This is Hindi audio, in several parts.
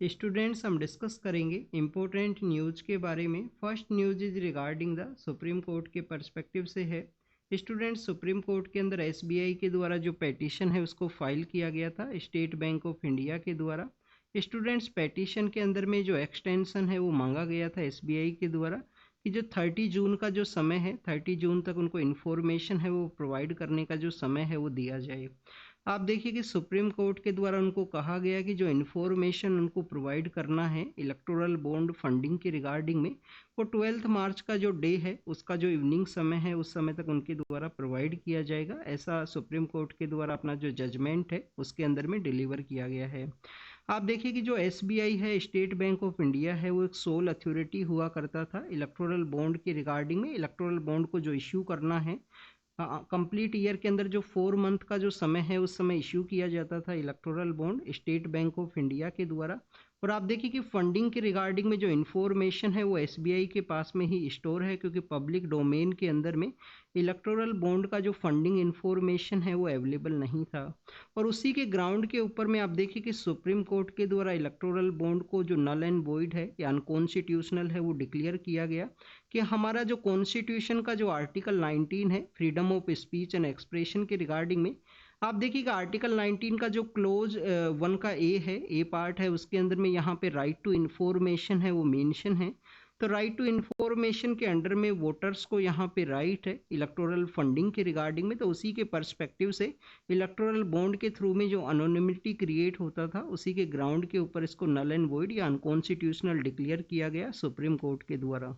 स्टूडेंट्स, हम डिस्कस करेंगे इम्पोर्टेंट न्यूज़ के बारे में। First news is regarding the supreme court के पर्सपेक्टिव से है। स्टूडेंट्स, सुप्रीम कोर्ट के अंदर एसबीआई के द्वारा जो पेटिशन है उसको फाइल किया गया था स्टेट बैंक ऑफ इंडिया के द्वारा। स्टूडेंट्स, पेटिशन के अंदर में जो एक्सटेंशन है वो मांगा गया था एसबीआई के द्वारा कि जो 30 जून का जो समय है, 30 जून तक उनको इन्फॉर्मेशन है वो प्रोवाइड करने का जो समय है वो दिया जाए। आप देखिए कि सुप्रीम कोर्ट के द्वारा उनको कहा गया कि जो इन्फॉर्मेशन उनको प्रोवाइड करना है इलेक्टोरल बॉन्ड फंडिंग के रिगार्डिंग में, वो 12 मार्च का जो डे है उसका जो इवनिंग समय है उस समय तक उनके द्वारा प्रोवाइड किया जाएगा। ऐसा सुप्रीम कोर्ट के द्वारा अपना जो जजमेंट है उसके अंदर में डिलीवर किया गया है। आप देखिए कि जो एसबीआई है, स्टेट बैंक ऑफ इंडिया है, वो एक सोल अथॉरिटी हुआ करता था इलेक्टोरल बॉन्ड के रिगार्डिंग में। इलेक्टोरल बॉन्ड को जो इश्यू करना है कंप्लीट ईयर के अंदर जो 4 मंथ का जो समय है उस समय इश्यू किया जाता था electoral bond state bank of India के द्वारा। और आप देखिए कि फंडिंग के रिगार्डिंग में जो इन्फॉर्मेशन है वो एसबीआई के पास में ही स्टोर है, क्योंकि पब्लिक डोमेन के अंदर में इलेक्टोरल बॉन्ड का जो फंडिंग इन्फॉर्मेशन है वो अवेलेबल नहीं था। और उसी के ग्राउंड के ऊपर में आप देखिए कि सुप्रीम कोर्ट के द्वारा इलेक्टोरल बॉन्ड को जो नल एंड वॉइड है या अनकॉन्स्टिट्यूशनल है वो डिक्लेयर किया गया कि हमारा जो कॉन्स्टिट्यूशन का जो आर्टिकल 19 है freedom of speech and expression के रिगार्डिंग में, आप देखिएगा आर्टिकल 19 का जो क्लोज 1 का ए है, ए पार्ट है, उसके अंदर में यहाँ पे राइट टू इन्फॉर्मेशन है वो मेंशन है। तो राइट टू इन्फॉर्मेशन के अंडर में वोटर्स को यहाँ पे राइट है इलेक्टोरल फंडिंग के रिगार्डिंग में। तो उसी के पर्सपेक्टिव से इलेक्टोरल बॉन्ड के थ्रू में जो अनोनिमिटी क्रिएट होता था उसी के ग्राउंड के ऊपर इसको नल एंड वॉइड या अनकॉन्स्टिट्यूशनल डिक्लेयर किया गया सुप्रीम कोर्ट के द्वारा।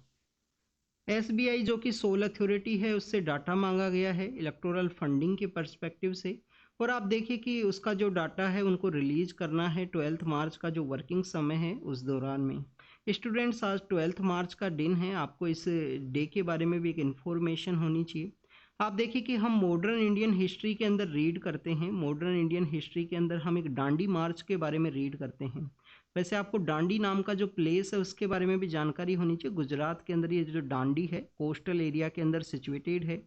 एसबीआई जो कि सोल अथॉरिटी है उससे डाटा मांगा गया है इलेक्टोरल फंडिंग के पर्सपेक्टिव से। और आप देखिए कि उसका जो डाटा है उनको रिलीज करना है 12 मार्च का जो वर्किंग समय है उस दौरान में। स्टूडेंट्स, आज 12 मार्च का दिन है, आपको इस डे के बारे में भी एक इन्फॉर्मेशन होनी चाहिए। आप देखिए कि हम मॉडर्न इंडियन हिस्ट्री के अंदर रीड करते हैं, मॉडर्न इंडियन हिस्ट्री के अंदर हम एक डांडी मार्च के बारे में रीड करते हैं। वैसे आपको डांडी नाम का जो प्लेस है उसके बारे में भी जानकारी होनी चाहिए। गुजरात के अंदर ये जो डांडी है कोस्टल एरिया के अंदर सिचुएटेड है।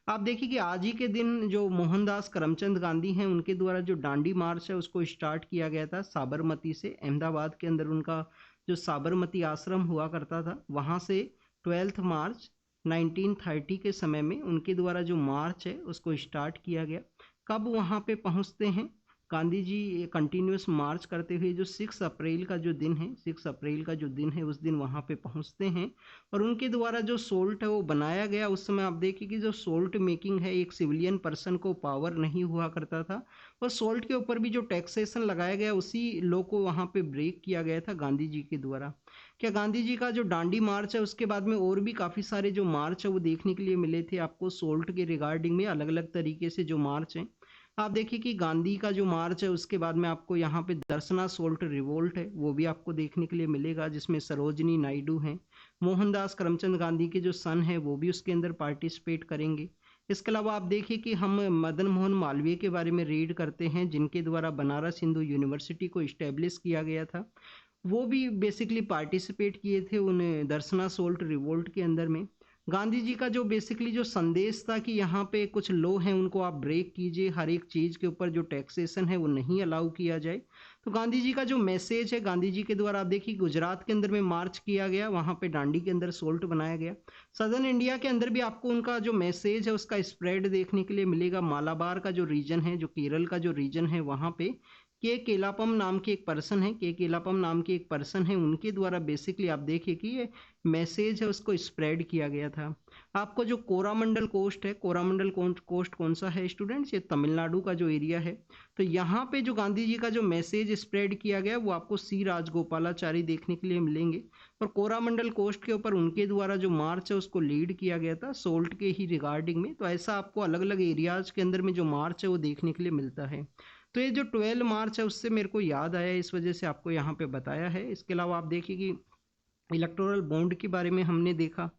आप देखिए कि आज ही के दिन जो मोहनदास करमचंद गांधी हैं उनके द्वारा जो डांडी मार्च है उसको स्टार्ट किया गया था साबरमती से। अहमदाबाद के अंदर उनका जो साबरमती आश्रम हुआ करता था वहाँ से 12 मार्च 1930 के समय में उनके द्वारा जो मार्च है उसको स्टार्ट किया गया। कब वहाँ पे पहुँचते हैं गांधी जी कंटिन्यूस मार्च करते हुए, जो 6 अप्रैल का जो दिन है, 6 अप्रैल का जो दिन है उस दिन वहाँ पे पहुँचते हैं। और उनके द्वारा जो सोल्ट है वो बनाया गया। उस समय आप देखिए कि जो सोल्ट मेकिंग है एक सिविलियन पर्सन को पावर नहीं हुआ करता था, और सोल्ट के ऊपर भी जो टैक्सेशन लगाया गया उसी लॉ को वहाँ पे ब्रेक किया गया था गांधी जी के द्वारा। क्या गांधी जी का जो डांडी मार्च है उसके बाद में और भी काफ़ी सारे जो मार्च है वो देखने के लिए मिले थे आपको सोल्ट के रिगार्डिंग में, अलग अलग तरीके से जो मार्च हैं। आप देखिए कि गांधी का जो मार्च है उसके बाद में आपको यहाँ पे दर्शना सोल्ट रिवोल्ट है वो भी आपको देखने के लिए मिलेगा, जिसमें सरोजनी नायडू हैं, मोहनदास करमचंद गांधी के जो सन है वो भी उसके अंदर पार्टिसिपेट करेंगे। इसके अलावा आप देखिए कि हम मदन मोहन मालवीय के बारे में रीड करते हैं जिनके द्वारा बनारस हिंदू यूनिवर्सिटी को इस्टेब्लिश किया गया था। वो भी बेसिकली पार्टिसिपेट किए थे उन दर्शना सोल्ट रिवोल्ट के अंदर में। गांधी जी का जो बेसिकली जो संदेश था कि यहाँ पे कुछ लॉ हैं उनको आप ब्रेक कीजिए, हर एक चीज़ के ऊपर जो टैक्सेशन है वो नहीं अलाउ किया जाए। तो गांधी जी का जो मैसेज है गांधी जी के द्वारा, आप देखिए गुजरात के अंदर में मार्च किया गया, वहाँ पे दांडी के अंदर सोल्ट बनाया गया। सदर्न इंडिया के अंदर भी आपको उनका जो मैसेज है उसका स्प्रेड देखने के लिए मिलेगा। मालाबार का जो रीजन है, जो केरल का जो रीजन है, वहाँ पे के केलापम नाम के एक पर्सन है, के केलापम नाम के एक पर्सन है, उनके द्वारा बेसिकली आप देखिए कि ये मैसेज है उसको स्प्रेड किया गया था। आपको जो कोरामंडल कोस्ट है, कोरामंडल कोस्ट कौन सा है स्टूडेंट्स? ये तमिलनाडु का जो एरिया है। तो यहाँ पे जो गांधी जी का जो मैसेज स्प्रेड किया गया वो आपको सी राजगोपालाचारी देखने के लिए मिलेंगे। और कोरामंडल कोस्ट के ऊपर उनके द्वारा जो मार्च है उसको लीड किया गया था सोल्ट के ही रिगार्डिंग में। तो ऐसा आपको अलग अलग एरियाज के अंदर में जो मार्च है वो देखने के लिए मिलता है। तो ये जो 12 मार्च है उससे मेरे को याद आया, इस वजह से आपको यहाँ पे बताया है। इसके अलावा आप देखिए कि इलेक्टोरल बॉन्ड के बारे में हमने देखा,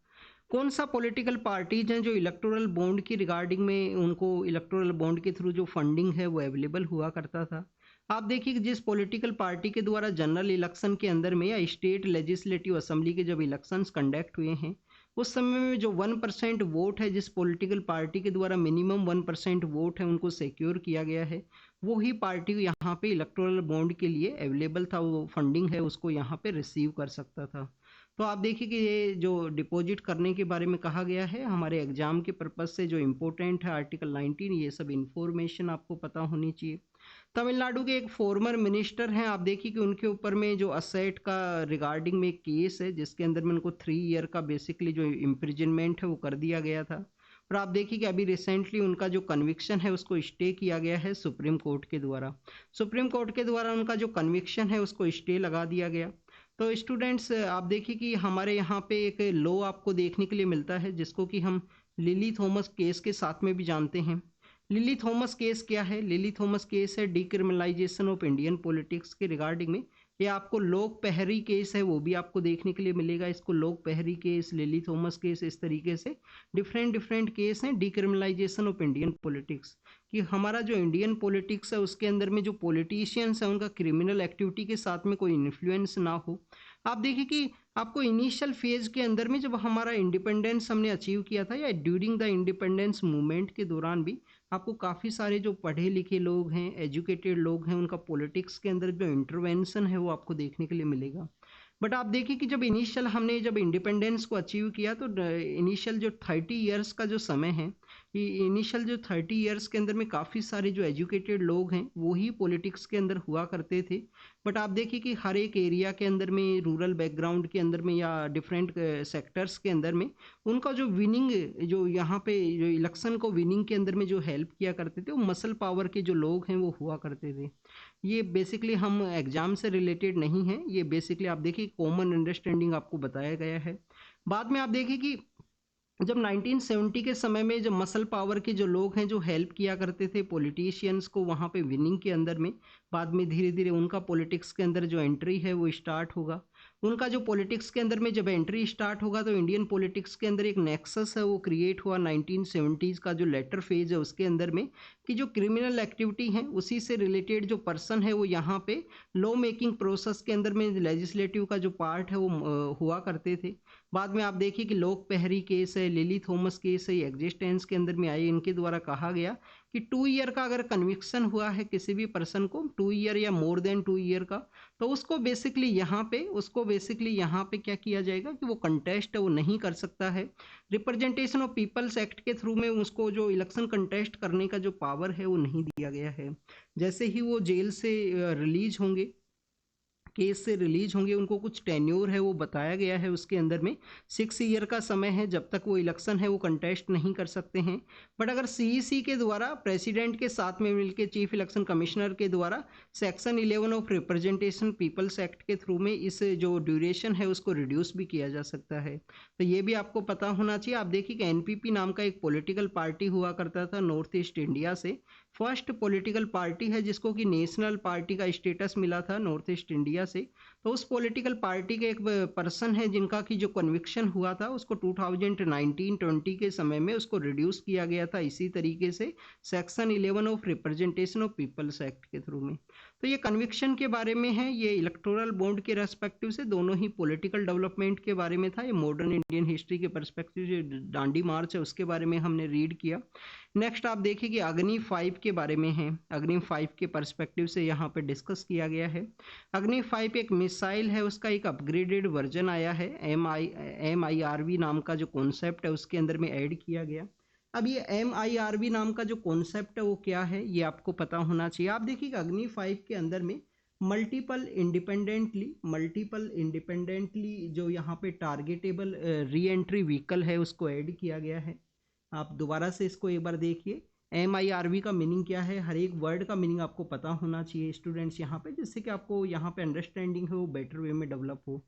कौन सा पॉलिटिकल पार्टीज हैं जो इलेक्टोरल बॉन्ड की रिगार्डिंग में उनको इलेक्टोरल बॉन्ड के थ्रू जो फंडिंग है वो अवेलेबल हुआ करता था। आप देखिए कि जिस पॉलिटिकल पार्टी के द्वारा जनरल इलेक्शन के अंदर में या स्टेट लेजिस्लेटिव असेंबली के जब इलेक्शंस कंडक्ट हुए हैं उस समय में जो 1% वोट है, जिस पॉलिटिकल पार्टी के द्वारा मिनिमम 1% वोट है उनको सिक्योर किया गया है, वो ही पार्टी यहाँ पे इलेक्टोरल बॉन्ड के लिए अवेलेबल था, वो फंडिंग है उसको यहाँ पे रिसीव कर सकता था। तो आप देखिए कि ये जो डिपॉजिट करने के बारे में कहा गया है हमारे एग्जाम के पर्पज से जो इम्पोर्टेंट है आर्टिकल 19, ये सब इंफॉर्मेशन आपको पता होनी चाहिए। तमिलनाडु के एक फॉर्मर मिनिस्टर हैं, आप देखिए कि उनके ऊपर में जो असेट का रिगार्डिंग में एक केस है जिसके अंदर में उनको 3 ईयर का बेसिकली जो इम्प्रिजनमेंट है वो कर दिया गया था। और आप देखिए कि अभी रिसेंटली उनका जो कन्विक्शन है उसको स्टे किया गया है सुप्रीम कोर्ट के द्वारा। सुप्रीम कोर्ट के द्वारा उनका जो कन्विक्शन है उसको स्टे लगा दिया गया। तो स्टूडेंट्स आप देखिए कि हमारे यहाँ पे एक लॉ आपको देखने के लिए मिलता है जिसको कि हम लिली थॉमस केस के साथ में भी जानते हैं। लिली थॉमस केस क्या है? लिली थॉमस केस है डीक्रिमिनलाइजेशन ऑफ इंडियन पॉलिटिक्स के रिगार्डिंग में। ये आपको लोक पहरी केस है वो भी आपको देखने के लिए मिलेगा। इसको लोक पहरी केस, लिली थॉमस केस, इस तरीके से डिफरेंट डिफरेंट केस हैं डीक्रिमिनलाइजेशन ऑफ इंडियन पॉलिटिक्स, कि हमारा जो इंडियन पॉलिटिक्स है उसके अंदर में जो पॉलिटिशियंस हैं उनका क्रिमिनल एक्टिविटी के साथ में कोई इन्फ्लुएंस ना हो। आप देखिए कि आपको इनिशियल फेज के अंदर में जब हमारा इंडिपेंडेंस हमने अचीव किया था या ड्यूरिंग द इंडिपेंडेंस मूवमेंट के दौरान भी आपको काफ़ी सारे जो पढ़े लिखे लोग हैं, एजुकेटेड लोग हैं, उनका पॉलिटिक्स के अंदर जो इंटरवेंशन है वो आपको देखने के लिए मिलेगा। बट आप देखिए कि हमने जब इंडिपेंडेंस को अचीव किया तो इनिशियल जो 30 ईयर्स का जो समय है, इनिशियल जो 30 ईयर्स के अंदर में काफ़ी सारे जो एजुकेटेड लोग हैं वो ही पॉलिटिक्स के अंदर हुआ करते थे। बट आप देखिए कि हर एक एरिया के अंदर में, रूरल बैकग्राउंड के अंदर में या डिफरेंट सेक्टर्स के अंदर में उनका जो विनिंग, जो यहाँ पे जो इलेक्शन को विनिंग के अंदर में जो हेल्प किया करते थे वो मसल पावर के जो लोग हैं वो हुआ करते थे। ये बेसिकली हम एग्जाम से रिलेटेड नहीं है, ये बेसिकली आप देखिए कॉमन अंडरस्टैंडिंग आपको बताया गया है। बाद में आप देखिए कि जब 1970 के समय में जब मसल पावर के जो लोग हैं जो हेल्प किया करते थे पॉलिटिशियंस को वहाँ पे विनिंग के अंदर में, बाद में धीरे धीरे उनका पॉलिटिक्स के अंदर जो एंट्री है वो स्टार्ट होगा। उनका जो पॉलिटिक्स के अंदर में जब एंट्री स्टार्ट होगा तो इंडियन पॉलिटिक्स के अंदर एक नेक्सस है वो क्रिएट हुआ 1970s का जो लेटर फेज है उसके अंदर में, कि जो क्रिमिनल एक्टिविटी है उसी से रिलेटेड जो पर्सन है वो यहाँ पे लॉ मेकिंग प्रोसेस के अंदर में लेजिस्लेटिव का जो पार्ट है वो हुआ करते थे। बाद में आप देखिए कि लोक पहरी केस है, लिली थॉमस केस है, ये एग्जिस्टेंस के अंदर में आए, इनके द्वारा कहा गया कि 2 ईयर का अगर कन्विक्शन हुआ है किसी भी पर्सन को, 2 ईयर या मोर देन 2 ईयर का, तो उसको बेसिकली यहाँ पे क्या किया जाएगा कि वो कंटेस्ट है वो नहीं कर सकता है। रिप्रेजेंटेशन ऑफ पीपल्स एक्ट के थ्रू में उसको जो इलेक्शन कंटेस्ट करने का जो पावर है वो नहीं दिया गया है। जैसे ही वो जेल से रिलीज होंगे, केस से रिलीज होंगे, उनको कुछ टेन्योर है वो बताया गया है उसके अंदर में 6 ईयर का समय है, जब तक वो इलेक्शन है वो कंटेस्ट नहीं कर सकते हैं। बट अगर सीईसी के द्वारा प्रेसिडेंट के साथ में मिलकर चीफ इलेक्शन कमिश्नर के द्वारा section 11 of representation peoples act के थ्रू में इस जो ड्यूरेशन है उसको रिड्यूस भी किया जा सकता है। तो ये भी आपको पता होना चाहिए। आप देखिए कि एनपीपी नाम का एक पॉलिटिकल पार्टी हुआ करता था नॉर्थ ईस्ट इंडिया से, फर्स्ट पॉलिटिकल पार्टी है जिसको कि नेशनल पार्टी का स्टेटस मिला था नॉर्थ ईस्ट इंडिया से। तो उस पॉलिटिकल पार्टी के एक पर्सन है जिनका कि जो कन्विक्शन हुआ था उसको 2019-20 के समय में उसको रिड्यूस किया गया था इसी तरीके से section 11 of representation of peoples act के थ्रू में। तो ये कन्विक्शन के बारे में है, ये इलेक्टोरल बॉन्ड के रेस्पेक्टिव से दोनों ही पॉलिटिकल डेवलपमेंट के बारे में था। ये मॉडर्न इंडियन हिस्ट्री के परस्पेक्टिव जो दांडी मार्च है उसके बारे में हमने रीड किया। नेक्स्ट आप देखिए कि अग्नि 5 के बारे में है, अग्नि 5 के पर्सपेक्टिव से यहाँ पे डिस्कस किया गया है। अग्नि 5 एक मिसाइल है, उसका एक अपग्रेडेड वर्जन आया है, MIRV नाम का जो कॉन्सेप्ट है उसके अंदर में ऐड किया गया। अब ये MIRV नाम का जो कॉन्सेप्ट है वो क्या है ये आपको पता होना चाहिए। आप देखिए अग्नि 5 के अंदर में मल्टीपल इंडिपेंडेंटली जो यहाँ पे टारगेटेबल री एंट्री व्हीकल है उसको ऐड किया गया है। आप दोबारा से इसको एक बार देखिए, MIRV का मीनिंग क्या है, हर एक वर्ड का मीनिंग आपको पता होना चाहिए स्टूडेंट्स यहाँ पे, जिससे कि आपको यहाँ पे अंडरस्टैंडिंग है वो बेटर वे में डेवलप हो।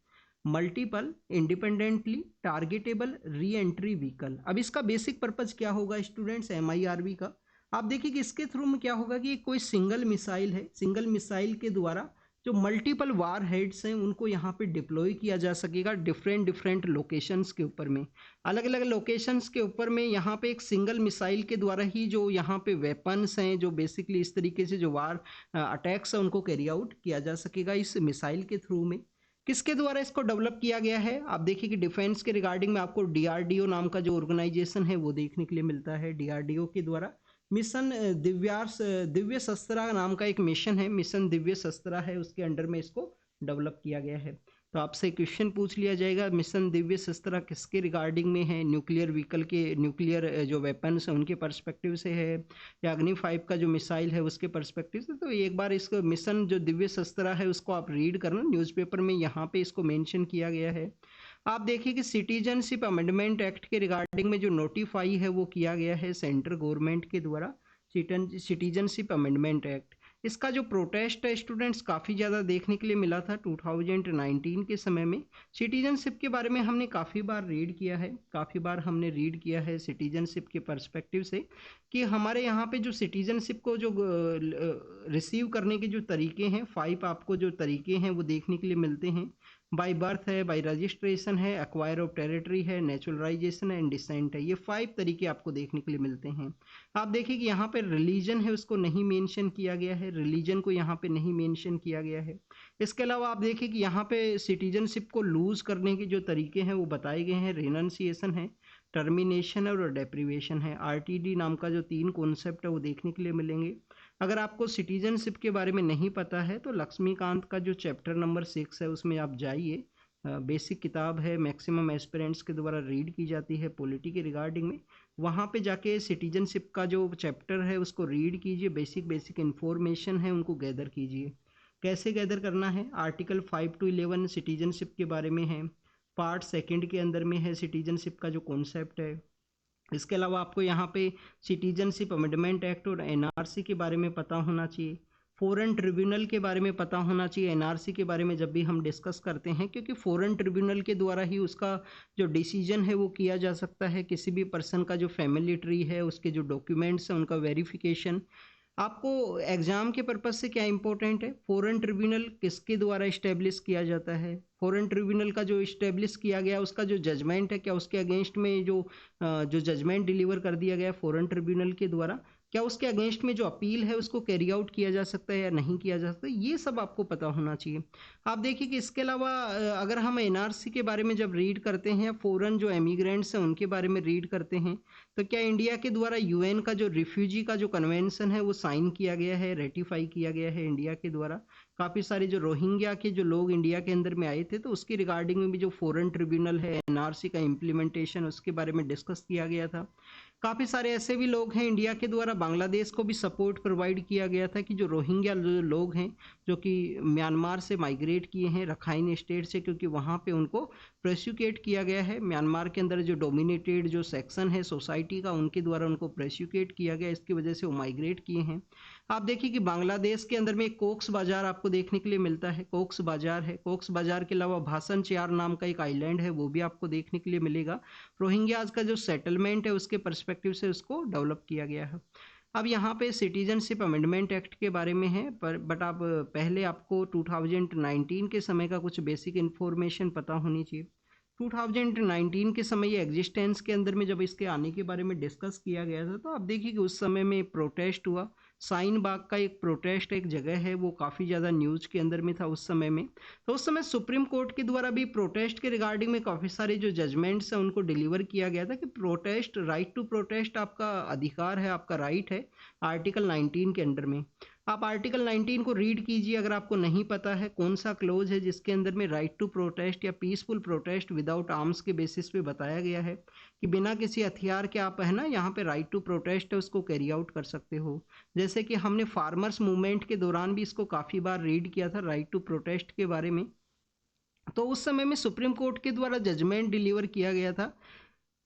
Multiple independently targetable re entry vehicle, अब इसका बेसिक पर्पज क्या होगा स्टूडेंट्स MIRV का? आप देखिए कि इसके थ्रू में क्या होगा कि कोई सिंगल मिसाइल है, सिंगल मिसाइल के द्वारा जो मल्टीपल वार हेड्स हैं उनको यहाँ पे डिप्लॉय किया जा सकेगा डिफरेंट लोकेशंस के ऊपर में, अलग अलग लोकेशंस के ऊपर में। यहाँ पे एक सिंगल मिसाइल के द्वारा ही जो यहाँ पे वेपन्स हैं, जो बेसिकली इस तरीके से जो वार अटैक्स हैं उनको कैरी आउट किया जा सकेगा इस मिसाइल के थ्रू में। किसके द्वारा इसको डेवलप किया गया है? आप देखिए कि डिफेंस के रिगार्डिंग में आपको DRDO नाम का जो ऑर्गेनाइजेशन है वो देखने के लिए मिलता है, DRDO के द्वारा मिशन दिव्य शस्त्रा नाम का एक मिशन है, मिशन दिव्य शस्त्रा है, उसके अंडर में इसको डेवलप किया गया है। तो आपसे क्वेश्चन पूछ लिया जाएगा मिशन दिव्य शस्त्रा किसके रिगार्डिंग में है, न्यूक्लियर व्हीकल के, न्यूक्लियर जो वेपन्स हैं उनके पर्सपेक्टिव से है, या अग्नि 5 का जो मिसाइल है उसके पर्सपेक्टिव से। तो एक बार इसको मिशन जो दिव्य शस्त्रा है उसको आप रीड करना, न्यूज़पेपर में यहाँ पे इसको मेंशन किया गया है। आप देखिए कि सिटीजनशिप अमेंडमेंट एक्ट के रिगार्डिंग में जो नोटिफाई है वो किया गया है सेंट्रल गवर्नमेंट के द्वारा, सिटीजनशिप अमेंडमेंट एक्ट। इसका जो प्रोटेस्ट है स्टूडेंट्स काफ़ी ज़्यादा देखने के लिए मिला था 2019 के समय में। सिटीजनशिप के बारे में हमने काफ़ी बार रीड किया है, काफ़ी बार हमने रीड किया है सिटीजनशिप के पर्सपेक्टिव से, कि हमारे यहाँ पे जो सिटीजनशिप को जो रिसीव करने के जो तरीके हैं, 5 आपको जो तरीके हैं वो देखने के लिए मिलते हैं। बाय बर्थ है, बाय रजिस्ट्रेशन है, एक्वायर ऑफ टेरिटरी है, नेचुरलाइजेशन है, एंड डिसेंट है। ये 5 तरीके आपको देखने के लिए मिलते हैं। आप देखिए कि यहाँ पे रिलीजन है उसको नहीं मेंशन किया गया है, रिलीजन को यहाँ पे नहीं मेंशन किया गया है। इसके अलावा आप देखिए कि यहाँ पे सिटीजनशिप को लूज करने के जो तरीके हैं वो बताए गए हैं, रिनंसिएशन है, टर्मिनेशन है और डेप्रीवेशन है। आरटीडी नाम का जो 3 कॉन्सेप्ट है वो देखने के लिए मिलेंगे। अगर आपको सिटीजनशिप के बारे में नहीं पता है तो लक्ष्मीकांत का जो चैप्टर नंबर 6 है उसमें आप जाइए, बेसिक किताब है, मैक्सिमम एस्पिरेंट्स के द्वारा रीड की जाती है पॉलिटी के रिगार्डिंग में। वहाँ पे जाके सिटीजनशिप का जो चैप्टर है उसको रीड कीजिए, बेसिक इन्फॉर्मेशन है उनको गैदर कीजिए। कैसे गैदर करना है, आर्टिकल 5 to 11 सिटीजनशिप के बारे में है, पार्ट 2 के अंदर में है सिटीजनशिप का जो कॉन्सेप्ट है। इसके अलावा आपको यहाँ पे सिटीजनशिप अमेंडमेंट एक्ट और एनआरसी के बारे में पता होना चाहिए, फॉरेन ट्रिब्यूनल के बारे में पता होना चाहिए एनआरसी के बारे में जब भी हम डिस्कस करते हैं, क्योंकि फॉरेन ट्रिब्यूनल के द्वारा ही उसका जो डिसीजन है वो किया जा सकता है। किसी भी पर्सन का जो फैमिली ट्री है, उसके जो डॉक्यूमेंट्स हैं उनका वेरिफिकेशन। आपको एग्जाम के पर्पज से क्या इंपॉर्टेंट है, फॉरेन ट्रिब्यूनल किसके द्वारा इस्टेब्लिश किया जाता है, फॉरेन ट्रिब्यूनल का जो इस्टेब्लिश किया गया उसका जो जजमेंट है, क्या उसके अगेंस्ट में जो जजमेंट डिलीवर कर दिया गया फॉरेन ट्रिब्यूनल के द्वारा, क्या उसके अगेंस्ट में जो अपील है उसको कैरी आउट किया जा सकता है या नहीं किया जा सकता, ये सब आपको पता होना चाहिए। आप देखिए कि इसके अलावा अगर हम एनआरसी के बारे में जब रीड करते हैं, फॉरेन जो एमिग्रेंट्स हैं उनके बारे में रीड करते हैं, तो क्या इंडिया के द्वारा यूएन का जो रिफ्यूजी का जो कन्वेंशन है वो साइन किया गया है, रेटिफाई किया गया है इंडिया के द्वारा। काफ़ी सारे जो रोहिंग्या के जो लोग इंडिया के अंदर में आए थे तो उसकी रिगार्डिंग में भी जो फॉरेन ट्रिब्यूनल है, एनआरसी का इम्प्लीमेंटेशन, उसके बारे में डिस्कस किया गया था। काफ़ी सारे ऐसे भी लोग हैं इंडिया के द्वारा बांग्लादेश को भी सपोर्ट प्रोवाइड किया गया था कि जो रोहिंग्या लोग हैं जो कि म्यांमार से माइग्रेट किए हैं रखाइन स्टेट से, क्योंकि वहाँ पे उनको प्रोसिक्यूट किया गया है। म्यांमार के अंदर जो डोमिनेटेड जो सेक्शन है सोसाइटी का, उनके द्वारा उनको प्रोसिक्यूट किया गया, इसकी वजह से वो माइग्रेट किए हैं। आप देखिए कि बांग्लादेश के अंदर में एक कोक्स बाजार आपको देखने के लिए मिलता है, कोक्स बाजार है। कोक्स बाजार के अलावा भाषण चियार नाम का एक आइलैंड है, वो भी आपको देखने के लिए मिलेगा। रोहिंग्याज का जो सेटलमेंट है उसके पर्सपेक्टिव से उसको डेवलप किया गया है। अब यहाँ पे सिटीजनशिप अमेंडमेंट एक्ट के बारे में है, बट आप पहले आपको 2019 के समय का कुछ बेसिक इन्फॉर्मेशन पता होनी चाहिए। 2019 के समय ये एग्जिस्टेंस के अंदर में जब इसके आने के बारे में डिस्कस किया गया था, तो आप देखिए कि उस समय में प्रोटेस्ट हुआ। साइन बाग का एक प्रोटेस्ट एक जगह है, वो काफ़ी ज़्यादा न्यूज़ के अंदर में था उस समय में। तो उस समय सुप्रीम कोर्ट के द्वारा भी प्रोटेस्ट के रिगार्डिंग में काफ़ी सारे जो जजमेंट्स हैं उनको डिलीवर किया गया था कि प्रोटेस्ट, राइट टू प्रोटेस्ट आपका अधिकार है, आपका राइट है आर्टिकल 19 के अंडर में। आप आर्टिकल 19 को रीड कीजिए अगर आपको नहीं पता है कौन सा क्लोज है जिसके अंदर में राइट टू प्रोटेस्ट या पीसफुल प्रोटेस्ट विदाउट आर्म्स के बेसिस पे बताया गया है कि बिना किसी हथियार के आप है ना यहाँ पे राइट टू प्रोटेस्ट है उसको कैरी आउट कर सकते हो। जैसे कि हमने फार्मर्स मूवमेंट के दौरान भी इसको काफ़ी बार रीड किया था राइट टू प्रोटेस्ट के बारे में। तो उस समय में सुप्रीम कोर्ट के द्वारा जजमेंट डिलीवर किया गया था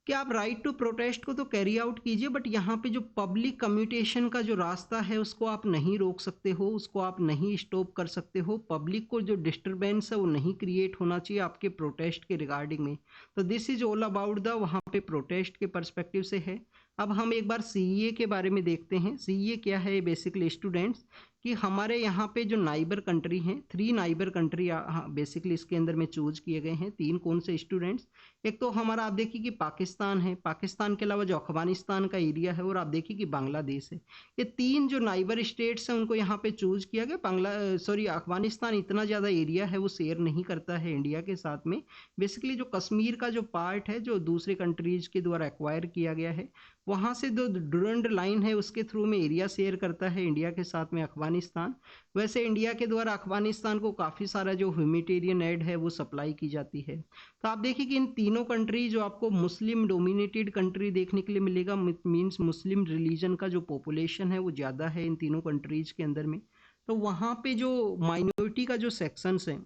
कि आप राइट टू प्रोटेस्ट को तो कैरी आउट कीजिए, बट यहाँ पे जो पब्लिक कम्यूनिकेशन का जो रास्ता है उसको आप नहीं रोक सकते हो, उसको आप नहीं स्टॉप कर सकते हो। पब्लिक को जो डिस्टर्बेंस है वो नहीं क्रिएट होना चाहिए आपके प्रोटेस्ट के रिगार्डिंग में। तो this is all about the वहाँ पे प्रोटेस्ट के पर्सपेक्टिव से है। अब हम एक बार सीईए के बारे में देखते हैं। सीईए क्या है बेसिकली स्टूडेंट्स, कि हमारे यहाँ पे जो नाइबर कंट्री हैं, 3 नाइबर कंट्री बेसिकली इसके अंदर में चूज किए गए हैं। 3 कौन से स्टूडेंट्स? एक तो हमारा आप देखिए कि पाकिस्तान है, पाकिस्तान के अलावा जो अफगानिस्तान का एरिया है, और आप देखिए कि बांग्लादेश है। ये 3 जो नाइबर स्टेट्स हैं उनको यहाँ पे चूज किया गया। अफगानिस्तान इतना ज़्यादा एरिया है वो शेयर नहीं करता है इंडिया के साथ में। बेसिकली जो कश्मीर का जो पार्ट है जो दूसरे कंट्रीज के द्वारा एक्वायर किया गया है, वहाँ से जो डुरंड लाइन है उसके थ्रू में एरिया शेयर करता है इंडिया के साथ में अफगानिस्तान। वैसे इंडिया के द्वारा अफगानिस्तान को काफ़ी सारा जो ह्यूमैनिटेरियन एड है वो सप्लाई की जाती है। तो आप देखिए कि इन तीनों कंट्री जो आपको मुस्लिम डोमिनेटेड कंट्री देखने के लिए मिलेगा, मीन्स मुस्लिम रिलीजन का जो पॉपुलेशन है वो ज़्यादा है इन तीनों कंट्रीज के अंदर में। तो वहाँ पे जो माइनॉरिटी का जो सेक्शंस है,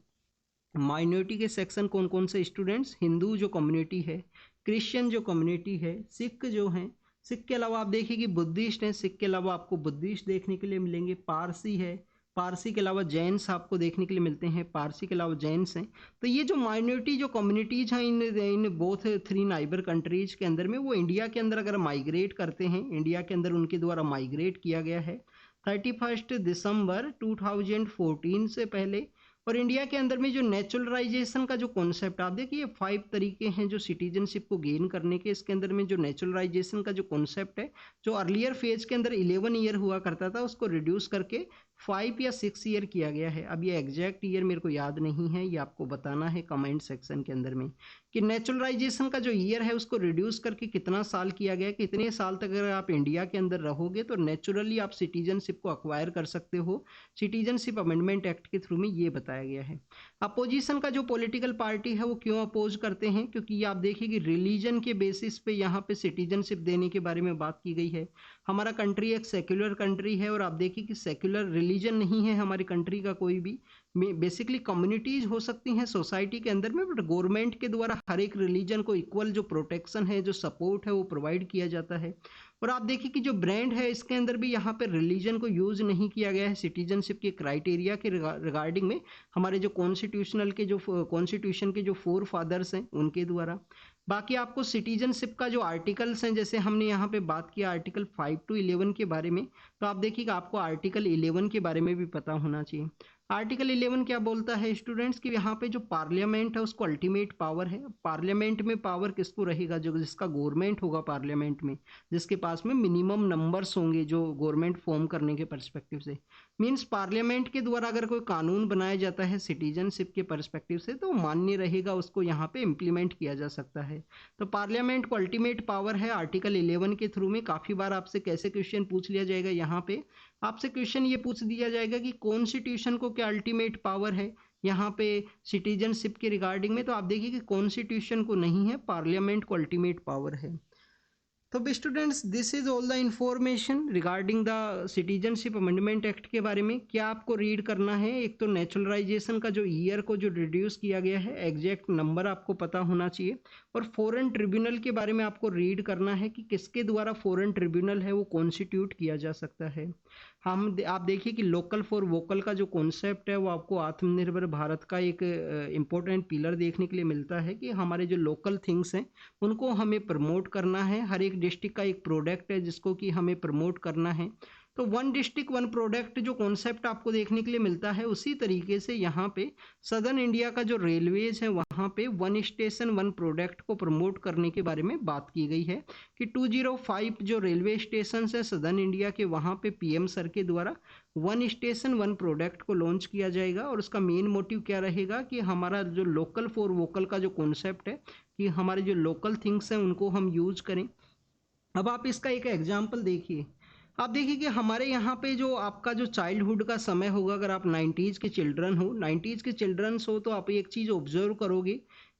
माइनॉरिटी के सेक्शन कौन कौन से स्टूडेंट्स? हिंदू जो कम्युनिटी है, क्रिश्चियन जो कम्युनिटी है, सिख जो हैं, सिख के अलावा आप देखिए कि बुद्धिस्ट हैं, सिख के अलावा आपको बुद्धिस्ट देखने के लिए मिलेंगे, पारसी है, पारसी के अलावा जैन्स आपको देखने के लिए मिलते हैं, पारसी के अलावा जैन्स हैं। तो ये जो माइनॉरिटी जो कम्युनिटीज हैं इन बोथ 3 नाइबर कंट्रीज के अंदर में, वो इंडिया के अंदर अगर माइग्रेट करते हैं, इंडिया के अंदर उनके द्वारा माइग्रेट किया गया है 31 दिसंबर 2014 से पहले। और इंडिया के अंदर में जो नेचुरलाइजेशन का जो कॉन्सेप्ट, आप देखिए 5 तरीके हैं जो सिटीजनशिप को गेन करने के। इसके अंदर में जो नेचुरलाइजेशन का जो कॉन्सेप्ट है, जो अर्लियर फेज के अंदर 11 ईयर हुआ करता था, उसको रिड्यूस करके 5 या 6 ईयर किया गया है। अब ये एग्जैक्ट ईयर मेरे को याद नहीं है, ये आपको बताना है कमेंट सेक्शन के अंदर में कि नेचुरलाइजेशन का जो ईयर है उसको रिड्यूस करके कितना साल किया गया, कितने साल तक अगर आप इंडिया के अंदर रहोगे तो नेचुरली आप सिटीजनशिप को अक्वायर कर सकते हो। सिटीजनशिप अमेंडमेंट एक्ट के थ्रू में ये बताया गया है। अपोजिशन का जो पॉलिटिकल पार्टी है वो क्यों अपोज करते हैं? क्योंकि ये आप देखिए कि रिलीजन के बेसिस पे यहाँ पे सिटीजनशिप देने के बारे में बात की गई है। हमारा कंट्री एक सेक्युलर कंट्री है, और आप देखिए कि सेक्युलर रिलीजन नहीं है हमारी कंट्री का कोई भी। बेसिकली कम्युनिटीज हो सकती हैं सोसाइटी के अंदर में, बट गवर्नमेंट के द्वारा हर एक रिलीजन को इक्वल जो प्रोटेक्शन है, जो सपोर्ट है वो प्रोवाइड किया जाता है। और आप देखिए कि जो ब्रांड है इसके अंदर भी यहाँ पे रिलीजन को यूज नहीं किया गया है सिटीजनशिप के क्राइटेरिया के रिगार्डिंग में, हमारे जो कॉन्स्टिट्यूशन के जो 4 फादर्स हैं उनके द्वारा। बाकी आपको सिटीजनशिप का जो आर्टिकल्स हैं, जैसे हमने यहाँ पे बात किया आर्टिकल 5 to 11 के बारे में, तो आप देखिएगा आपको आर्टिकल 11 के बारे में भी पता होना चाहिए। आर्टिकल 11 क्या बोलता है स्टूडेंट्स कि यहाँ पे जो पार्लियामेंट है उसको अल्टीमेट पावर है। पार्लियामेंट में पावर किसको रहेगा? जो जिसका गवर्नमेंट होगा पार्लियामेंट में, जिसके पास में मिनिमम नंबर्स होंगे जो गवर्नमेंट फॉर्म करने के परस्पेक्टिव से। मीन्स पार्लियामेंट के द्वारा अगर कोई कानून बनाया जाता है सिटीजनशिप के परस्पेक्टिव से तो मान्य रहेगा, उसको यहाँ पे इम्प्लीमेंट किया जा सकता है। तो पार्लियामेंट को अल्टीमेट पावर है आर्टिकल 11 के थ्रू में। काफ़ी बार आपसे कैसे क्वेश्चन पूछ लिया जाएगा, यहाँ पे आपसे क्वेश्चन ये पूछ दिया जाएगा कि कॉन्स्टिट्यूशन को क्या अल्टीमेट पावर है यहाँ पे सिटीजनशिप के रिगार्डिंग में। तो आप देखिए कि कॉन्स्टिट्यूशन को नहीं है, पार्लियामेंट को अल्टीमेट पावर है। तो students this is all the information regarding the citizenship amendment act के बारे में। क्या आपको रीड करना है? एक तो नेचुरलाइजेशन का जो ईयर को जो रिड्यूस किया गया है, एग्जैक्ट नंबर आपको पता होना चाहिए। और फॉरेन ट्रिब्यूनल के बारे में आपको रीड करना है कि किसके द्वारा फॉरेन ट्रिब्यूनल है वो कॉन्स्टिट्यूट किया जा सकता है। आप देखिए कि लोकल फॉर वोकल का जो कॉन्सेप्ट है वो आपको आत्मनिर्भर भारत का एक इम्पोर्टेंट पिलर देखने के लिए मिलता है कि हमारे जो लोकल थिंग्स हैं उनको हमें प्रमोट करना है। हर एक डिस्ट्रिक्ट का एक प्रोडक्ट है जिसको कि हमें प्रमोट करना है। तो 1 डिस्ट्रिक्ट 1 प्रोडक्ट जो कॉन्सेप्ट आपको देखने के लिए मिलता है, उसी तरीके से यहाँ पे सदर्न इंडिया का जो रेलवेज है वहाँ पे 1 स्टेशन 1 प्रोडक्ट को प्रमोट करने के बारे में बात की गई है कि 205 जो रेलवे स्टेशन है सदर्न इंडिया के, वहाँ पे पीएम सर के द्वारा 1 स्टेशन 1 प्रोडक्ट को लॉन्च किया जाएगा। और उसका मेन मोटिव क्या रहेगा कि हमारा जो लोकल फॉर वोकल का जो कॉन्सेप्ट है कि हमारे जो लोकल थिंग्स हैं उनको हम यूज करें। अब आप इसका एक एग्जाम्पल देखिए। आप देखिए कि हमारे यहाँ पे जो आपका जो चाइल्डहुड का समय होगा, अगर आप 90s के चिल्ड्रन हो, 90s के चिल्ड्रंस हो, तो आप एक चीज़ ऑब्जर्व करोगे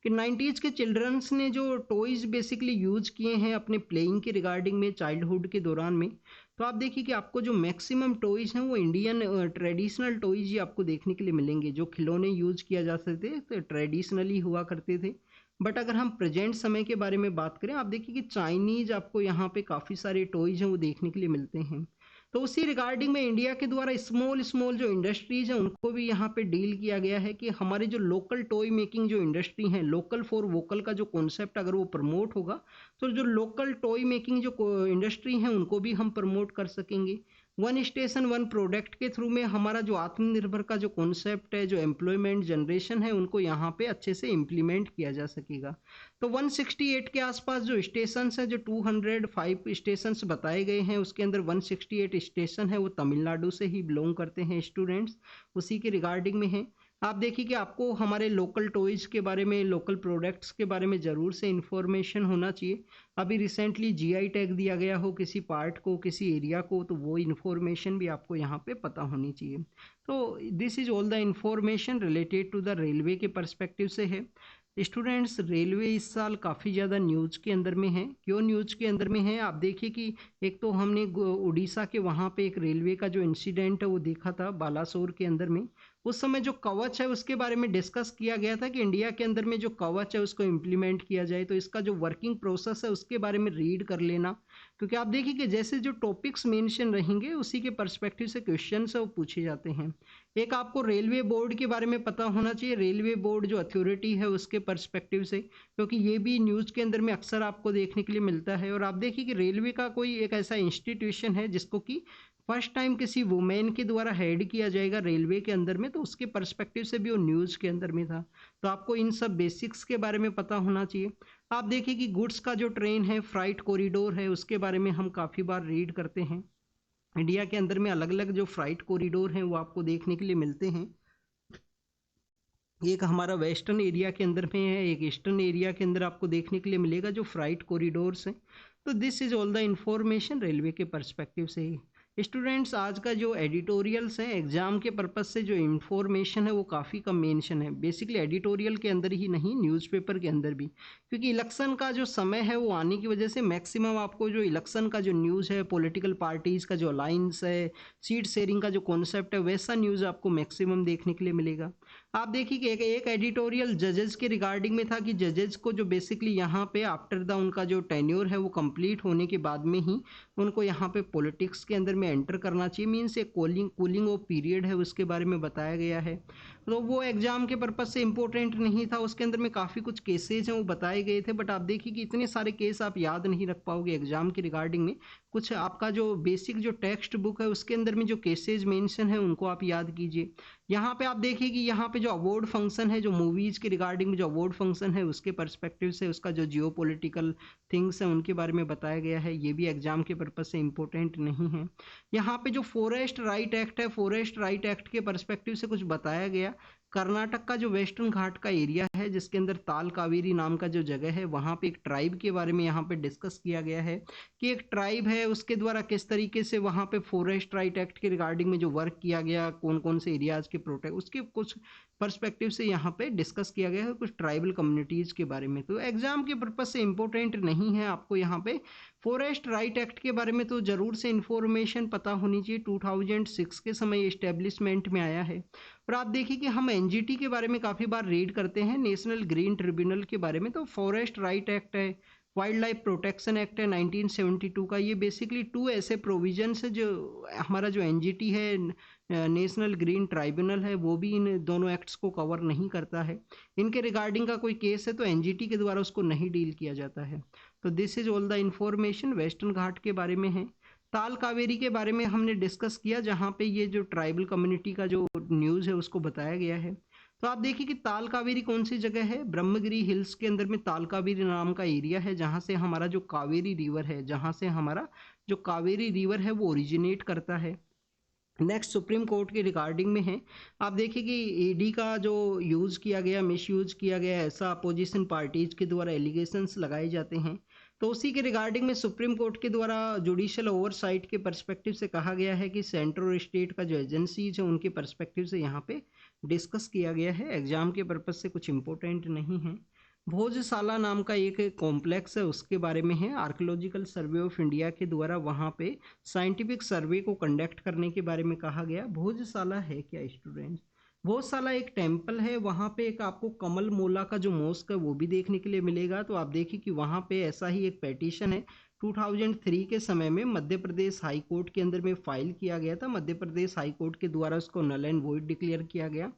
कि 90s के चिल्ड्रंस ने जो टॉयज़ बेसिकली यूज किए हैं अपने प्लेइंग के रिगार्डिंग में चाइल्डहुड के दौरान में, तो आप देखिए कि आपको जो मैक्सिमम टॉयज़ हैं वो इंडियन ट्रेडिशनल टॉयज़ ही आपको देखने के लिए मिलेंगे। जो खिलौने यूज किया जाते थे तो ट्रेडिशनली हुआ करते थे। बट अगर हम प्रेजेंट समय के बारे में बात करें, आप देखिए कि चाइनीज आपको यहाँ पे काफ़ी सारे टॉयज हैं वो देखने के लिए मिलते हैं। तो उसी रिगार्डिंग में इंडिया के द्वारा स्मॉल स्मॉल जो इंडस्ट्रीज हैं उनको भी यहाँ पे डील किया गया है कि हमारे जो लोकल टॉय मेकिंग जो इंडस्ट्री है, लोकल फॉर वोकल का जो कॉन्सेप्ट अगर वो प्रमोट होगा तो जो लोकल टॉय मेकिंग जो इंडस्ट्री है उनको भी हम प्रमोट कर सकेंगे। वन स्टेशन वन प्रोडक्ट के थ्रू में हमारा जो आत्मनिर्भर का जो कॉन्सेप्ट है, जो एम्प्लॉयमेंट जनरेशन है, उनको यहाँ पे अच्छे से इम्प्लीमेंट किया जा सकेगा। तो 168 के आसपास जो स्टेशन है, जो 205 स्टेशन बताए गए हैं, उसके अंदर 168 स्टेशन है वो तमिलनाडु से ही बिलोंग करते हैं स्टूडेंट्स, उसी के रिगार्डिंग में है। आप देखिए कि आपको हमारे लोकल टॉयज के बारे में, लोकल प्रोडक्ट्स के बारे में ज़रूर से इंफॉर्मेशन होना चाहिए। अभी रिसेंटली जीआई टैग दिया गया हो किसी पार्ट को, किसी एरिया को, तो वो इन्फॉर्मेशन भी आपको यहाँ पे पता होनी चाहिए। तो this is all the information related to the railway के पर्सपेक्टिव से है। स्टूडेंट्स, रेलवे इस साल काफ़ी ज़्यादा न्यूज़ के अंदर में है। क्यों न्यूज़ के अंदर में है? आप देखिए कि एक तो हमने उड़ीसा के वहाँ पे एक रेलवे का जो इंसिडेंट है वो देखा था बालासोर के अंदर में। उस समय जो कवच है उसके बारे में डिस्कस किया गया था कि इंडिया के अंदर में जो कवच है उसको इम्प्लीमेंट किया जाए, तो इसका जो वर्किंग प्रोसेस है उसके बारे में रीड कर लेना, क्योंकि आप देखिए कि जैसे जो टॉपिक्स मेंशन रहेंगे उसी के पर्सपेक्टिव से क्वेश्चन है वो पूछे जाते हैं। एक आपको रेलवे बोर्ड के बारे में पता होना चाहिए, रेलवे बोर्ड जो अथॉरिटी है उसके पर्सपेक्टिव से, क्योंकि ये भी न्यूज़ के अंदर में अक्सर आपको देखने के लिए मिलता है। और आप देखिए कि रेलवे का कोई एक ऐसा इंस्टीट्यूशन है जिसको कि फर्स्ट टाइम किसी वुमेन के द्वारा हेड किया जाएगा रेलवे के अंदर में, तो उसके पर्सपेक्टिव से भी वो न्यूज़ के अंदर में था। तो आपको इन सब बेसिक्स के बारे में पता होना चाहिए। आप देखिए कि गुड्स का जो ट्रेन है, फ्राइट कॉरिडोर है, उसके बारे में हम काफ़ी बार रीड करते हैं। इंडिया के अंदर में अलग अलग जो फ्राइट कॉरिडोर हैं वो आपको देखने के लिए मिलते हैं। एक हमारा वेस्टर्न एरिया के अंदर में है, एक ईस्टर्न एरिया के अंदर आपको देखने के लिए मिलेगा जो फ्राइट कॉरिडोर्स हैं। तो this is all the information railway के पर्सपेक्टिव से ही। स्टूडेंट्स, आज का जो एडिटोरियल्स हैं एग्जाम के पर्पज से जो इंफॉर्मेशन है वो काफ़ी कम मेंशन है, बेसिकली एडिटोरियल के अंदर ही नहीं, न्यूज़पेपर के अंदर भी, क्योंकि इलेक्शन का जो समय है वो आने की वजह से मैक्सिमम आपको जो इलेक्शन का जो न्यूज़ है, पॉलिटिकल पार्टीज़ का जो अलाइंस है, सीट शेयरिंग का जो कॉन्सेप्ट है, वैसा न्यूज़ आपको मैक्सिमम देखने के लिए मिलेगा। आप देखिए कि एक एडिटोरियल जजेस के रिगार्डिंग में था कि जजेस को जो बेसिकली यहाँ पे आफ्टर द उनका जो टेन्योर है वो कंप्लीट होने के बाद में ही उनको यहाँ पे पॉलिटिक्स के अंदर में एंटर करना चाहिए, मीन्स एक कूलिंग ऑफ पीरियड है उसके बारे में बताया गया है। तो वो एग्जाम के पर्पज से इम्पोर्टेंट नहीं था, उसके अंदर में काफ़ी कुछ केसेज हैं वो बताए गए थे, बट आप देखिए कि इतने सारे केस आप याद नहीं रख पाओगे एग्जाम के रिगार्डिंग में। कुछ आपका जो बेसिक जो टेक्स्ट बुक है उसके अंदर में जो केसेज मेंशन है उनको आप याद कीजिए। यहाँ पे आप देखिए कि यहाँ पे जो अवार्ड फंक्शन है, जो मूवीज़ के रिगार्डिंग में जो अवार्ड फंक्शन है उसके पर्सपेक्टिव से उसका जो जियो पॉलिटिकल थिंग्स है उनके बारे में बताया गया है, ये भी एग्जाम के पर्पज से इम्पोर्टेंट नहीं है। यहाँ पे जो फॉरेस्ट राइट एक्ट है, फॉरेस्ट राइट एक्ट के पर्सपेक्टिव से कुछ बताया गया। कर्नाटक का जो वेस्टर्न घाट का एरिया है जिसके अंदर ताल कावेरी नाम का जो जगह है, वहाँ पे एक ट्राइब के बारे में यहाँ पे डिस्कस किया गया है कि एक ट्राइब है उसके द्वारा किस तरीके से वहाँ पे फॉरेस्ट राइट एक्ट के रिगार्डिंग में जो वर्क किया गया, कौन कौन से एरियाज के प्रोटेक्ट, उसके कुछ पर्सपेक्टिव से यहाँ पे डिस्कस किया गया है कुछ ट्राइबल कम्युनिटीज़ के बारे में। तो एग्जाम के पर्पज से इम्पोर्टेंट नहीं है, आपको यहाँ पे फॉरेस्ट राइट एक्ट के बारे में तो ज़रूर से इन्फॉर्मेशन पता होनी चाहिए, 2006 के समय इस्टेब्लिशमेंट में आया है। और आप देखिए कि हम एनजीटी के बारे में काफ़ी बार रीड करते हैं, नेशनल ग्रीन ट्रिब्यूनल के बारे में, तो फॉरेस्ट राइट एक्ट है, वाइल्ड लाइफ प्रोटेक्शन एक्ट है 1972 का, ये बेसिकली 2 ऐसे प्रोविजंस है जो हमारा जो एनजीटी है, नेशनल ग्रीन ट्राइब्यूनल है, वो भी इन दोनों एक्ट्स को कवर नहीं करता है। इनके रिगार्डिंग का कोई केस है तो एनजीटी के द्वारा उसको नहीं डील किया जाता है। तो this is all the information western Ghat के बारे में है। ताल कावेरी के बारे में हमने डिस्कस किया, जहाँ पे ये जो ट्राइबल कम्युनिटी का जो न्यूज़ है उसको बताया गया है। तो आप देखिए कि ताल कावेरी कौन सी जगह है, ब्रह्मगिरी हिल्स के अंदर में ताल कावेरी नाम का एरिया है, जहाँ से हमारा जो कावेरी रिवर है, जहाँ से हमारा जो कावेरी रिवर है वो ओरिजिनेट करता है। नेक्स्ट सुप्रीम कोर्ट के रिगार्डिंग में है। आप देखिए कि ईडी का जो यूज़ किया गया, मिस यूज़ किया गया, ऐसा अपोजिशन पार्टीज के द्वारा एलिगेशंस लगाए जाते हैं। तो उसी के रिगार्डिंग में सुप्रीम कोर्ट के द्वारा जुडिशियल ओवरसाइट के पर्सपेक्टिव से कहा गया है कि सेंट्रल और स्टेट का जो एजेंसीज है उनके पर्सपेक्टिव से यहाँ पे डिस्कस किया गया है, एग्जाम के पर्पज से कुछ इंपॉर्टेंट नहीं है। भोजशाला नाम का एक कॉम्प्लेक्स है उसके बारे में है, आर्कियोलॉजिकल सर्वे ऑफ इंडिया के द्वारा वहाँ पे साइंटिफिक सर्वे को कंडक्ट करने के बारे में कहा गया। भोजशाला है क्या स्टूडेंट्स? भोजशाला एक टेम्पल है, वहाँ पे एक आपको कमल मोला का जो मॉस्क है वो भी देखने के लिए मिलेगा। तो आप देखिए कि वहाँ पे ऐसा ही एक पेटिशन है 2003 के समय में मध्य प्रदेश हाई कोर्ट के अंदर में फाइल किया गया था, मध्य प्रदेश हाई कोर्ट के द्वारा उसको नल एंड वॉइड डिक्लेयर किया गया।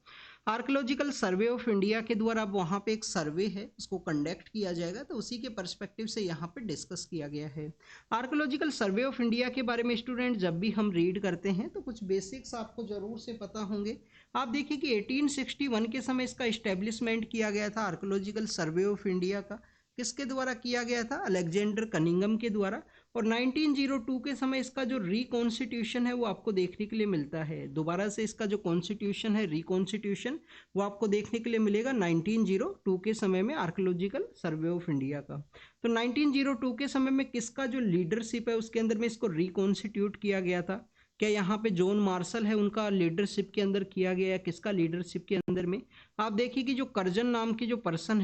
आर्कोलॉजिकल सर्वे ऑफ इंडिया के द्वारा वहाँ पे एक सर्वे है उसको कंडक्ट किया जाएगा, तो उसी के पर्सपेक्टिव से यहाँ पे डिस्कस किया गया है। आर्कोलॉजिकल सर्वे ऑफ इंडिया के बारे में स्टूडेंट जब भी हम रीड करते हैं तो कुछ बेसिक्स आपको जरूर से पता होंगे। आप देखिए कि 1861 के समय इसका इस्टेब्लिशमेंट किया गया था, आर्कोलॉजिकल सर्वे ऑफ इंडिया का। किसके द्वारा किया गया था? अलेक्जेंडर कनिंगम के द्वारा। और 1902 के समय इसका जो रिकॉन्स्टिट्यूशन है वो आपको देखने के लिए मिलता है। दोबारा से इसका जो कॉन्स्टिट्यूशन है, रिकॉन्स्टिट्यूशन, वो आपको देखने के लिए मिलेगा 1902 के समय में, आर्कोलॉजिकल सर्वे ऑफ इंडिया का। तो 1902 के समय में किसका जो लीडरशिप है उसके अंदर में इसको रिकॉन्स्टिट्यूट किया गया था? क्या यहाँ पे जॉन मार्शल है उनका लीडरशिप के अंदर किया गया है? किसका लीडरशिप के अंदर में? आप देखिए कि जो कर्जन नाम के जो पर्सन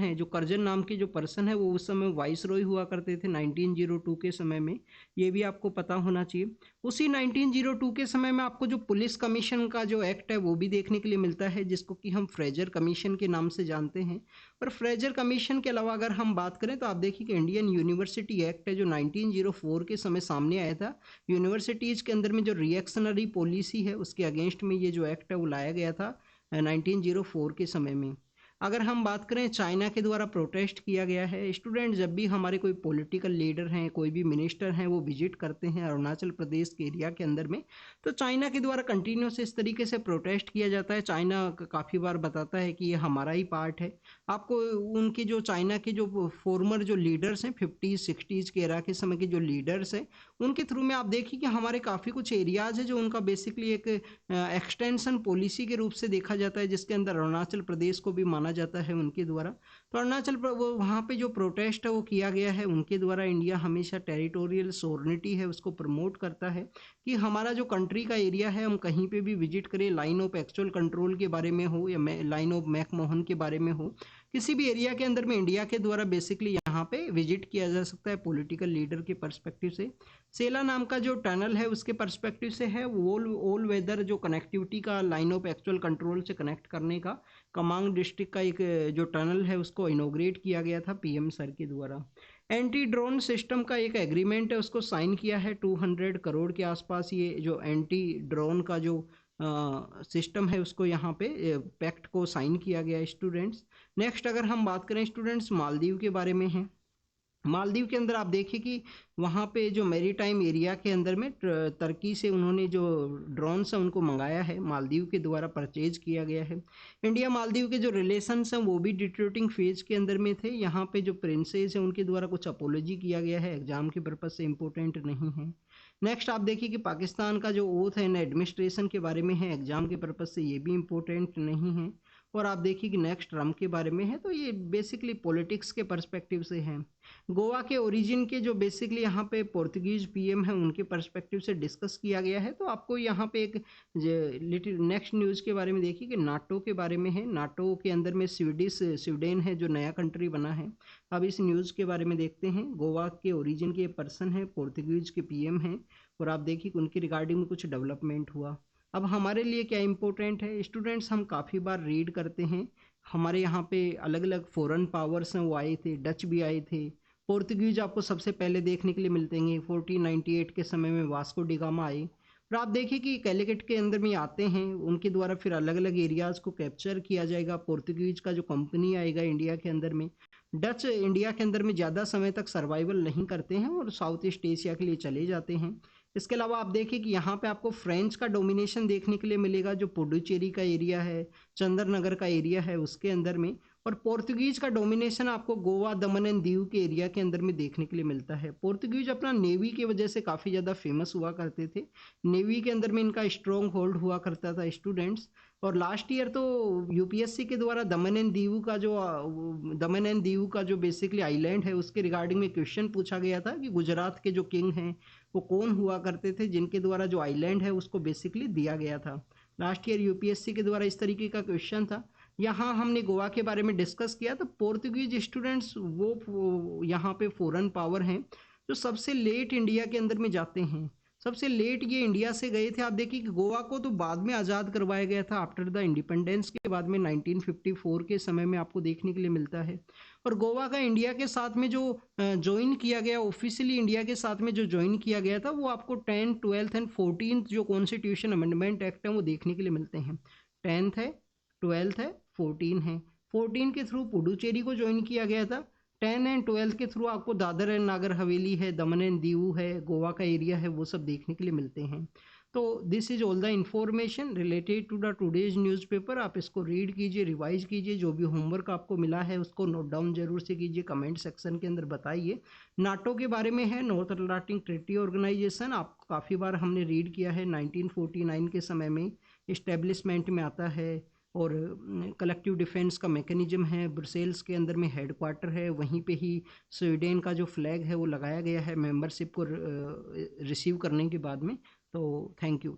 है, वो उस समय वाइस रॉय हुआ करते थे 1902 के समय में, ये भी आपको पता होना चाहिए। उसी 1902 के समय में आपको जो पुलिस कमीशन का जो एक्ट है वो भी देखने के लिए मिलता है, जिसको कि हम फ्रेजर कमीशन के नाम से जानते हैं। और फ्रेजर कमीशन के अलावा अगर हम बात करें तो आप देखिए कि इंडियन यूनिवर्सिटी एक्ट है जो 1904 के समय सामने आया था। यूनिवर्सिटीज के अंदर में जो रिएक्शनरी पॉलिसी है उसके अगेंस्ट में ये जो एक्ट है वो लाया गया था 1904 के समय में। अगर हम बात करें चाइना के द्वारा प्रोटेस्ट किया गया है। स्टूडेंट जब भी हमारे कोई पॉलिटिकल लीडर हैं, कोई भी मिनिस्टर हैं, वो विजिट करते हैं अरुणाचल प्रदेश के एरिया के अंदर में, तो चाइना के द्वारा कंटिन्यूस इस तरीके से प्रोटेस्ट किया जाता है। चाइना काफ़ी बार बताता है कि ये हमारा ही पार्ट है। आपको उनके जो चाइना के जो फॉर्मर जो लीडर्स हैं 50s 60s के एरा के समय के जो लीडर्स हैं, उनके थ्रू में आप देखिए कि हमारे काफ़ी कुछ एरियाज है जो उनका बेसिकली एक एक्सटेंशन पॉलिसी के रूप से देखा जाता है, जिसके अंदर अरुणाचल प्रदेश को भी माना जाता है उनके द्वारा। तो अरुणाचल वो वहाँ पे जो प्रोटेस्ट है वो किया गया है उनके द्वारा। इंडिया हमेशा टेरिटोरियल सोवरेनिटी है उसको प्रमोट करता है कि हमारा जो कंट्री का एरिया है हम कहीं पे भी विजिट करें, लाइन ऑफ एक्चुअल कंट्रोल के बारे में हो या लाइन ऑफ मैकमोहन के बारे में हो, किसी भी एरिया के अंदर में इंडिया के द्वारा बेसिकली यहाँ पे विजिट किया जा सकता है पॉलिटिकल लीडर के पर्सपेक्टिव से। सेला नाम का जो टनल है उसके पर्सपेक्टिव से है, ऑल वेदर जो कनेक्टिविटी का लाइन ऑफ एक्चुअल कंट्रोल से कनेक्ट करने का कमांग डिस्ट्रिक्ट का एक जो टनल है उसको इनोग्रेट किया गया था पीएम सर के द्वारा। एंटी ड्रोन सिस्टम का एक एग्रीमेंट है उसको साइन किया है 200 करोड़ के आसपास। ये जो एंटी ड्रोन का जो सिस्टम है उसको यहाँ पे पैक्ट को साइन किया गया है स्टूडेंट्स। नेक्स्ट अगर हम बात करें स्टूडेंट्स मालदीव के बारे में है। मालदीव के अंदर आप देखिए कि वहाँ पे जो मैरीटाइम एरिया के अंदर में तुर्की से उन्होंने जो ड्रोन्स हैं उनको मंगाया है, मालदीव के द्वारा परचेज किया गया है। इंडिया मालदीव के जो रिलेशंस हैं वो भी डिटेरियोरेटिंग फेज के अंदर में थे। यहाँ पे जो प्रिंसेस हैं उनके द्वारा कुछ अपोलॉजी किया गया है, एग्जाम के पर्पज से इंपॉर्टेंट नहीं है। नेक्स्ट आप देखिए कि पाकिस्तान का जो ओथ है एडमिनिस्ट्रेशन के बारे में है, एग्जाम के पर्पज से ये भी इंपॉर्टेंट नहीं है। और आप देखिए कि नेक्स्ट ट्रम्प के बारे में है, तो ये बेसिकली पॉलिटिक्स के पर्सपेक्टिव से है। गोवा के ओरिजिन के जो बेसिकली यहाँ पे पोर्तुगीज पीएम है उनके पर्सपेक्टिव से डिस्कस किया गया है। तो आपको यहाँ पे एक लिटिल नेक्स्ट न्यूज़ के बारे में देखिए कि नाटो के बारे में है। नाटो के अंदर में स्वीडन है जो नया कंट्री बना है। अब इस न्यूज़ के बारे में देखते हैं। गोवा के ओरिजिन के पर्सन है, पोर्तुगीज के पीएम हैं, और आप देखिए कि उनकी रिगार्डिंग में कुछ डेवलपमेंट हुआ। अब हमारे लिए क्या इम्पोर्टेंट है स्टूडेंट्स, हम काफ़ी बार रीड करते हैं हमारे यहाँ पे अलग अलग फॉरेन पावर्स हैं वो आए थे, डच भी आए थे। पोर्तुगीज आपको सबसे पहले देखने के लिए मिलते हैं 1498 के समय में वास्को डी गामा आए। और आप देखिए कि कैलिकट के अंदर में आते हैं, उनके द्वारा फिर अलग अलग एरियाज़ को कैप्चर किया जाएगा। पोर्तुगीज का जो कंपनी आएगा इंडिया के अंदर में। डच इंडिया के अंदर में ज़्यादा समय तक सर्वाइवल नहीं करते हैं और साउथ ईस्ट एशिया के लिए चले जाते हैं। इसके अलावा आप देखिए कि यहाँ पे आपको फ्रेंच का डोमिनेशन देखने के लिए मिलेगा, जो पुडुचेरी का एरिया है, चंद्रनगर का एरिया है उसके अंदर में। और पोर्तुगीज का डोमिनेशन आपको गोवा, दमन एंड दीव के एरिया के अंदर में देखने के लिए मिलता है। पोर्तुगीज अपना नेवी की वजह से काफ़ी ज़्यादा फेमस हुआ करते थे। नेवी के अंदर में इनका स्ट्रॉन्ग होल्ड हुआ करता था स्टूडेंट्स। और लास्ट ईयर तो यूपीएससी के द्वारा दमन एंड दीव का जो बेसिकली आइलैंड है उसके रिगार्डिंग में क्वेश्चन पूछा गया था कि गुजरात के जो किंग हैं वो कौन हुआ करते थे, जिनके द्वारा जो आइलैंड है उसको बेसिकली दिया गया था। लास्ट ईयर यूपीएससी के द्वारा इस तरीके का क्वेश्चन था। यहाँ हमने गोवा के बारे में डिस्कस किया। तो पोर्तुगीज स्टूडेंट्स वो यहाँ पे फॉरेन पावर हैं जो सबसे लेट इंडिया के अंदर में जाते हैं। सबसे लेट ये इंडिया से गए थे। आप देखिए कि गोवा को तो बाद में आज़ाद करवाया गया था आफ्टर द इंडिपेंडेंस के बाद में 1954 के समय में आपको देखने के लिए मिलता है। और गोवा का इंडिया के साथ में जो ज्वाइन किया गया ऑफिशियली, इंडिया के साथ में जो ज्वाइन किया गया था वो आपको 10th, 12th एंड 14th जो कॉन्स्टिट्यूशन अमेंडमेंट एक्ट है वो देखने के लिए मिलते हैं। 10th है, 12th है, 14 है। 14 के थ्रू पुडुचेरी को ज्वाइन किया गया था। 10 एंड 12 के थ्रू आपको दादर एंड नागर हवेली है, दमन एंड दीव है, गोवा का एरिया है, वो सब देखने के लिए मिलते हैं। तो this is all the information related to the today's newspaper. आप इसको रीड कीजिए, रिवाइज कीजिए, जो भी होमवर्क आपको मिला है उसको नोट डाउन जरूर से कीजिए, कमेंट सेक्शन के अंदर बताइए। नाटो के बारे में है, नॉर्थ अटलांटिक ट्रीटी ऑर्गेनाइजेशन, आपको काफ़ी बार हमने रीड किया है, 1949 के समय में इस्टेब्लिशमेंट में आता है और कलेक्टिव डिफेंस का मैकेनिज्म है। ब्रुसेल्स के अंदर में हेडक्वार्टर है, वहीं पे ही स्वीडन का जो फ्लैग है वो लगाया गया है मेंबरशिप को रिसीव करने के बाद में। तो थैंक यू।